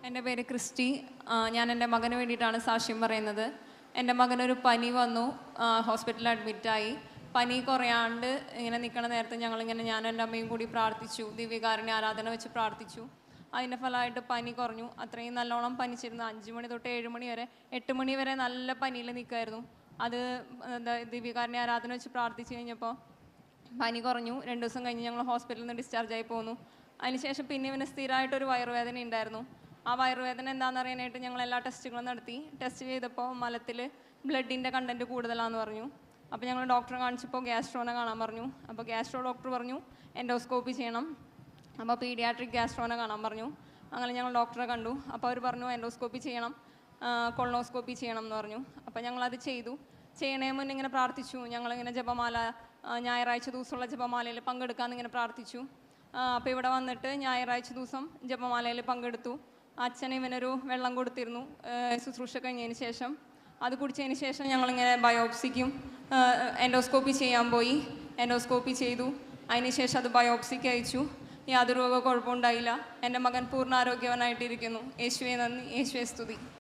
എൻ്റെ പേര് ക്രിസ്റ്റി. ഞാൻ എൻ്റെ മകന് വേണ്ടിയിട്ടാണ് സാക്ഷ്യം പറയുന്നത്. എൻ്റെ മകനൊരു പനി വന്നു, ഹോസ്പിറ്റലിൽ അഡ്മിറ്റായി. പനി കുറയാണ്ട് ഇങ്ങനെ നിൽക്കണ നേരത്ത് ഞങ്ങളിങ്ങനെ ഞാനും എൻ്റെ അമ്മയും കൂടി പ്രാർത്ഥിച്ചു, ദിവ്യകാരുണ്യ ആരാധന വെച്ച് പ്രാർത്ഥിച്ചു. അതിൻ്റെ ഫലമായിട്ട് പനി കുറഞ്ഞു. അത്രയും നല്ലോണം പനിച്ചിരുന്നു. 5 മണി തൊട്ട് 7 മണി വരെ, 8 മണി വരെ നല്ല പനിയിൽ നിൽക്കുമായിരുന്നു. അത് ദിവ്യകാരുണ്യ ആരാധന വെച്ച് പ്രാർത്ഥിച്ചു കഴിഞ്ഞപ്പോൾ പനി കുറഞ്ഞു. 2 ദിവസം കഴിഞ്ഞ് ഞങ്ങൾ ഹോസ്പിറ്റലിൽ നിന്ന് ഡിസ്ചാർജായി പോന്നു. അതിനുശേഷം പിന്നെ ഇവന് സ്ഥിരമായിട്ടൊരു വയറുവേദന ഉണ്ടായിരുന്നു. ആ വയറുവേദന എന്താണെന്ന് അറിയാനായിട്ട് ഞങ്ങൾ എല്ലാ ടെസ്റ്റുകളും നടത്തി. ടെസ്റ്റ് ചെയ്തപ്പോൾ മലത്തിൽ ബ്ലഡിൻ്റെ കണ്ടൻറ്റ് കൂടുതലാണെന്ന് പറഞ്ഞു. അപ്പോൾ ഞങ്ങൾ ഡോക്ടറെ കാണിച്ചപ്പോൾ ഗ്യാസ്ട്രോനെ കാണാൻ പറഞ്ഞു. അപ്പോൾ ഗ്യാസ്ട്രോ ഡോക്ടർ പറഞ്ഞു എൻഡോസ്കോപ്പി ചെയ്യണം. അപ്പോൾ പീഡിയാട്രിക് ഗ്യാസ്ട്രോനെ കാണാൻ പറഞ്ഞു. അങ്ങനെ ഞങ്ങൾ ഡോക്ടറെ കണ്ടു. അപ്പോൾ അവർ പറഞ്ഞു എൻഡോസ്കോപ്പി ചെയ്യണം, കൊളോണോസ്കോപ്പി ചെയ്യണം എന്ന് പറഞ്ഞു. അപ്പോൾ ഞങ്ങളത് ചെയ്തു. ചെയ്യണേ മുന്നേ ഇങ്ങനെ പ്രാർത്ഥിച്ചു. ഞങ്ങളിങ്ങനെ ജപമാല, ഞായറാഴ്ച ദിവസമുള്ള ജപമാലയിൽ പങ്കെടുക്കാമെന്ന് ഇങ്ങനെ പ്രാർത്ഥിച്ചു. അപ്പോൾ ഇവിടെ വന്നിട്ട് ഞായറാഴ്ച ദിവസം ജപമാലയിൽ പങ്കെടുത്തു. അച്ഛൻ ഇവനൊരു വെള്ളം കൊടുത്തിരുന്നു ശുശ്രൂഷ കഴിഞ്ഞതിന് ശേഷം. അത് കുടിച്ചതിന് ശേഷം ഞങ്ങളിങ്ങനെ ബയോപ്സിക്കും എൻഡോസ്കോപ്പി ചെയ്യാൻ പോയി. എൻഡോസ്കോപ്പി ചെയ്തു. അതിന് ശേഷം അത് ബയോപ്സിക്ക് അയച്ചു. യാതൊരു കുഴപ്പമുണ്ടായില്ല. എൻ്റെ മകൻ പൂർണ്ണ ആരോഗ്യവാനായിട്ടിരിക്കുന്നു. യേശുവേ നന്ദി, യേശുവേ സ്തുതി.